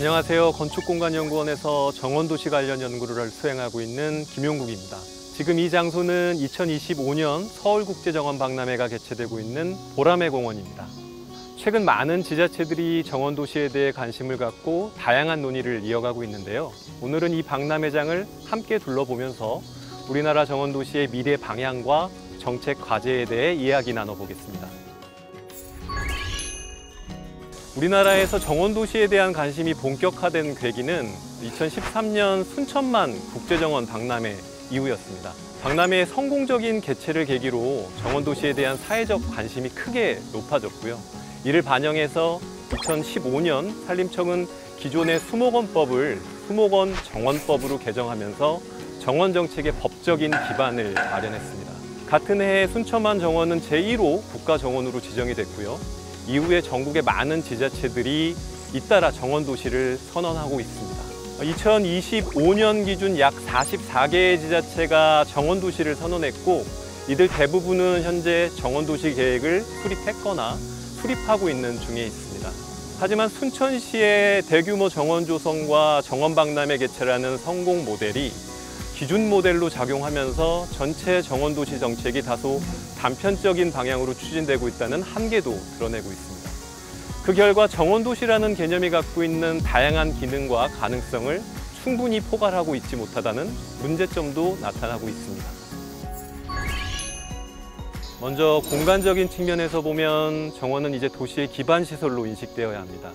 안녕하세요. 건축공간연구원에서 정원도시 관련 연구를 수행하고 있는 김용국입니다. 지금 이 장소는 2025년 서울국제정원 박람회가 개최되고 있는 보라매 공원입니다. 최근 많은 지자체들이 정원도시에 대해 관심을 갖고 다양한 논의를 이어가고 있는데요. 오늘은 이 박람회장을 함께 둘러보면서 우리나라 정원도시의 미래 방향과 정책 과제에 대해 이야기 나눠보겠습니다. 우리나라에서 정원도시에 대한 관심이 본격화된 계기는 2013년 순천만 국제정원 박람회 이후였습니다. 박람회의 성공적인 개최를 계기로 정원도시에 대한 사회적 관심이 크게 높아졌고요. 이를 반영해서 2015년 산림청은 기존의 수목원법을 수목원정원법으로 개정하면서 정원정책의 법적인 기반을 마련했습니다. 같은 해에 순천만 정원은 제1호 국가정원으로 지정이 됐고요. 이후에 전국의 많은 지자체들이 잇따라 정원도시를 선언하고 있습니다. 2025년 기준 약 44개의 지자체가 정원도시를 선언했고, 이들 대부분은 현재 정원도시 계획을 수립했거나 수립하고 있는 중에 있습니다. 하지만 순천시의 대규모 정원 조성과 정원 박람회 개최라는 성공 모델이 기준 모델로 작용하면서 전체 정원도시 정책이 다소 단편적인 방향으로 추진되고 있다는 한계도 드러내고 있습니다. 그 결과 정원도시라는 개념이 갖고 있는 다양한 기능과 가능성을 충분히 포괄하고 있지 못하다는 문제점도 나타나고 있습니다. 먼저 공간적인 측면에서 보면 정원은 이제 도시의 기반 시설로 인식되어야 합니다.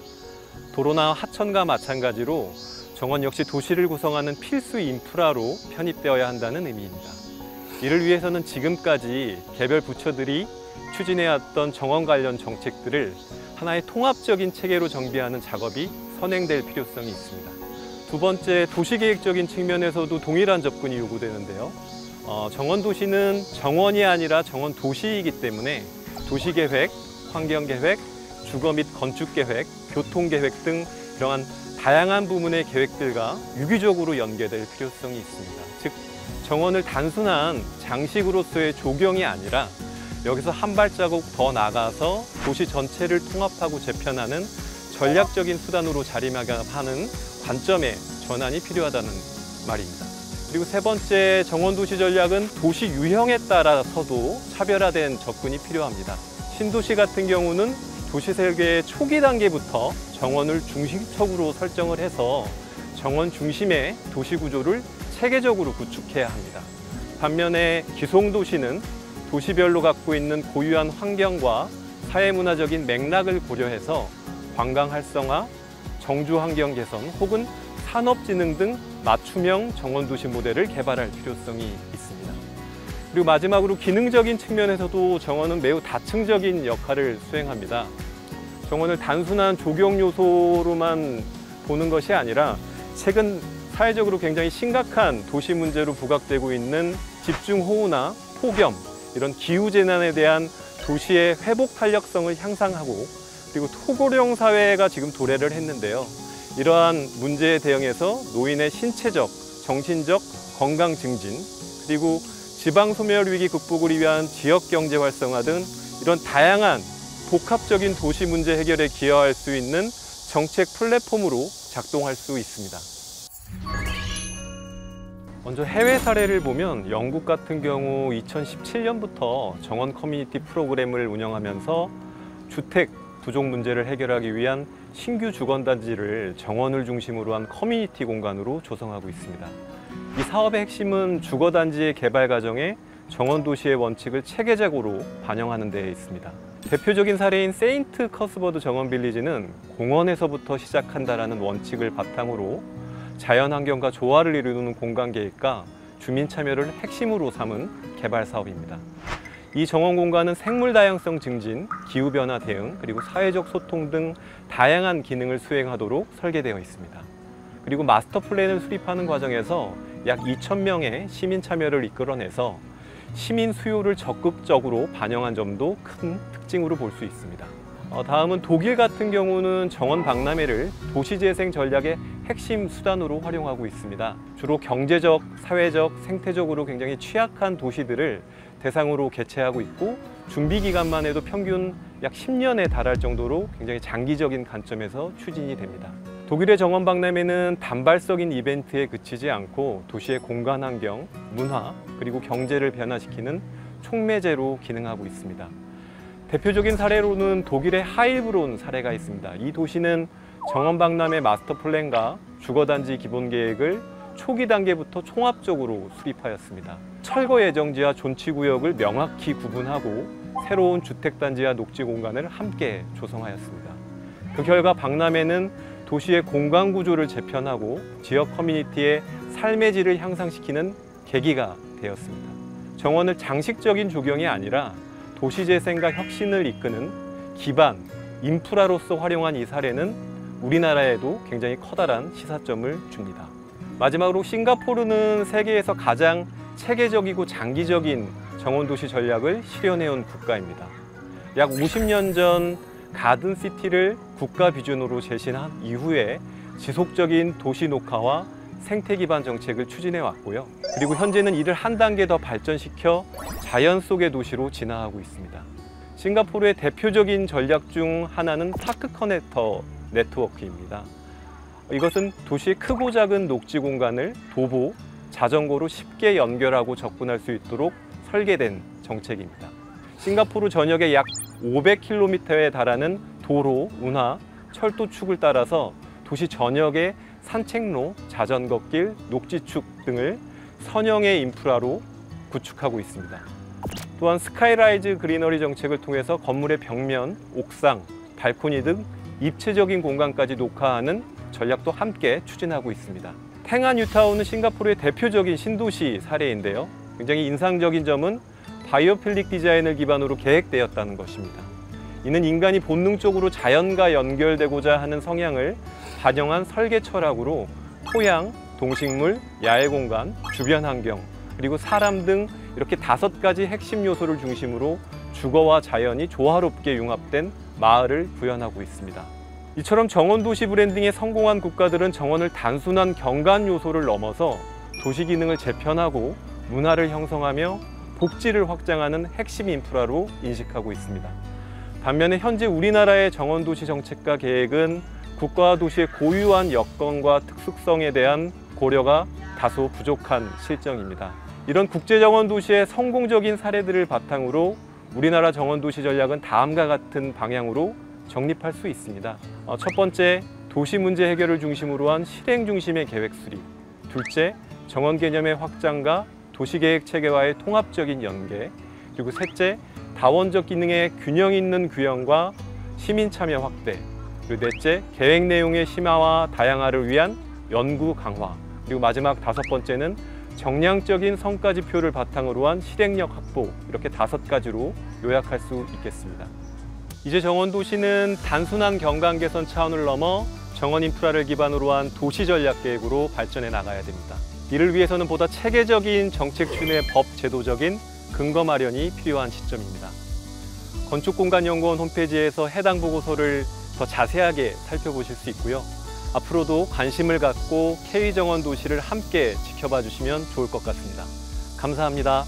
도로나 하천과 마찬가지로 정원 역시 도시를 구성하는 필수 인프라로 편입되어야 한다는 의미입니다. 이를 위해서는 지금까지 개별 부처들이 추진해왔던 정원 관련 정책들을 하나의 통합적인 체계로 정비하는 작업이 선행될 필요성이 있습니다. 두 번째, 도시계획적인 측면에서도 동일한 접근이 요구되는데요. 정원도시는 정원이 아니라 정원도시이기 때문에 도시계획, 환경계획, 주거 및 건축계획, 교통계획 등 이러한 다양한 부문의 계획들과 유기적으로 연계될 필요성이 있습니다. 즉, 정원을 단순한 장식으로서의 조경이 아니라 여기서 한 발자국 더 나아가서 도시 전체를 통합하고 재편하는 전략적인 수단으로 자리매김하는 관점의 전환이 필요하다는 말입니다. 그리고 세 번째, 정원도시 전략은 도시 유형에 따라서도 차별화된 접근이 필요합니다. 신도시 같은 경우는 도시 설계의 초기 단계부터 정원을 중심적으로 설정을 해서 정원 중심의 도시 구조를 체계적으로 구축해야 합니다. 반면에 기송도시는 도시별로 갖고 있는 고유한 환경과 사회문화적인 맥락을 고려해서 관광 활성화, 정주 환경 개선 혹은 산업진흥 등 맞춤형 정원도시 모델을 개발할 필요성이 있습니다. 그리고 마지막으로 기능적인 측면에서도 정원은 매우 다층적인 역할을 수행합니다. 정원을 단순한 조경 요소로만 보는 것이 아니라 최근 사회적으로 굉장히 심각한 도시 문제로 부각되고 있는 집중호우나 폭염, 이런 기후재난에 대한 도시의 회복 탄력성을 향상하고, 그리고 토고령 사회가 지금 도래를 했는데요. 이러한 문제에 대응해서 노인의 신체적, 정신적 건강 증진, 그리고 지방 소멸 위기 극복을 위한 지역 경제 활성화 등 이런 다양한 복합적인 도시 문제 해결에 기여할 수 있는 정책 플랫폼으로 작동할 수 있습니다. 먼저 해외 사례를 보면 영국 같은 경우 2017년부터 정원 커뮤니티 프로그램을 운영하면서 주택 부족 문제를 해결하기 위한 신규 주거단지를 정원을 중심으로 한 커뮤니티 공간으로 조성하고 있습니다. 이 사업의 핵심은 주거단지의 개발 과정에 정원도시의 원칙을 체계적으로 반영하는 데 있습니다. 대표적인 사례인 세인트 커스버드 정원빌리지는 공원에서부터 시작한다라는 원칙을 바탕으로 자연환경과 조화를 이루는 공간계획과 주민 참여를 핵심으로 삼은 개발 사업입니다. 이 정원 공간은 생물 다양성 증진, 기후변화 대응, 그리고 사회적 소통 등 다양한 기능을 수행하도록 설계되어 있습니다. 그리고 마스터 플랜을 수립하는 과정에서 약 2,000명의 시민 참여를 이끌어내서 시민 수요를 적극적으로 반영한 점도 큰 특징으로 볼 수 있습니다. 다음은 독일 같은 경우는 정원 박람회를 도시재생 전략의 핵심 수단으로 활용하고 있습니다. 주로 경제적, 사회적, 생태적으로 굉장히 취약한 도시들을 대상으로 개최하고 있고, 준비 기간만 해도 평균 약 10년에 달할 정도로 굉장히 장기적인 관점에서 추진이 됩니다. 독일의 정원 박람회는 단발적인 이벤트에 그치지 않고 도시의 공간 환경, 문화, 그리고 경제를 변화시키는 촉매제로 기능하고 있습니다. 대표적인 사례로는 독일의 하일브론 사례가 있습니다. 이 도시는 정원 박람회 마스터 플랜과 주거단지 기본 계획을 초기 단계부터 총합적으로 수립하였습니다. 철거 예정지와 존치구역을 명확히 구분하고 새로운 주택단지와 녹지 공간을 함께 조성하였습니다. 그 결과 박람회는 도시의 공간 구조를 재편하고 지역 커뮤니티의 삶의 질을 향상시키는 계기가 되었습니다. 정원을 장식적인 조경이 아니라 도시재생과 혁신을 이끄는 기반, 인프라로서 활용한 이 사례는 우리나라에도 굉장히 커다란 시사점을 줍니다. 마지막으로 싱가포르는 세계에서 가장 체계적이고 장기적인 정원도시 전략을 실현해온 국가입니다. 약 50년 전 가든시티를 국가 비전으로 제시한 이후에 지속적인 도시 녹화와 생태 기반 정책을 추진해 왔고요. 그리고 현재는 이를 한 단계 더 발전시켜 자연 속의 도시로 진화하고 있습니다. 싱가포르의 대표적인 전략 중 하나는 파크 커넥터 네트워크입니다. 이것은 도시의 크고 작은 녹지 공간을 도보, 자전거로 쉽게 연결하고 접근할 수 있도록 설계된 정책입니다. 싱가포르 전역에 약 500km에 달하는 도로, 운하, 철도축을 따라서 도시 전역에 산책로, 자전거길, 녹지축 등을 선형의 인프라로 구축하고 있습니다. 또한 스카이라이즈 그리너리 정책을 통해서 건물의 벽면, 옥상, 발코니 등 입체적인 공간까지 녹화하는 전략도 함께 추진하고 있습니다. 탱안 뉴타운은 싱가포르의 대표적인 신도시 사례인데요. 굉장히 인상적인 점은 바이오필릭 디자인을 기반으로 계획되었다는 것입니다. 이는 인간이 본능적으로 자연과 연결되고자 하는 성향을 반영한 설계 철학으로 토양, 동식물, 야외 공간, 주변 환경, 그리고 사람 등 이렇게 5가지 핵심 요소를 중심으로 주거와 자연이 조화롭게 융합된 마을을 구현하고 있습니다. 이처럼 정원도시 브랜딩에 성공한 국가들은 정원을 단순한 경관 요소를 넘어서 도시 기능을 재편하고 문화를 형성하며 복지를 확장하는 핵심 인프라로 인식하고 있습니다. 반면에 현재 우리나라의 정원도시 정책과 계획은 국가와 도시의 고유한 여건과 특수성에 대한 고려가 다소 부족한 실정입니다. 이런 국제정원도시의 성공적인 사례들을 바탕으로 우리나라 정원도시 전략은 다음과 같은 방향으로 정립할 수 있습니다. 첫 번째, 도시 문제 해결을 중심으로 한 실행 중심의 계획 수립. 둘째, 정원 개념의 확장과 도시계획 체계와의 통합적인 연계. 그리고 셋째, 다원적 기능의 균형 있는 규형과 시민 참여 확대. 그리고 넷째, 계획 내용의 심화와 다양화를 위한 연구 강화. 그리고 마지막 5번째는 정량적인 성과 지표를 바탕으로 한 실행력 확보. 이렇게 5가지로 요약할 수 있겠습니다. 이제 정원도시는 단순한 경관 개선 차원을 넘어 정원 인프라를 기반으로 한 도시 전략 계획으로 발전해 나가야 됩니다. 이를 위해서는 보다 체계적인 정책 추진의 법 제도적인 근거 마련이 필요한 시점입니다. 건축공간연구원 홈페이지에서 해당 보고서를 더 자세하게 살펴보실 수 있고요. 앞으로도 관심을 갖고 K정원 도시를 함께 지켜봐 주시면 좋을 것 같습니다. 감사합니다.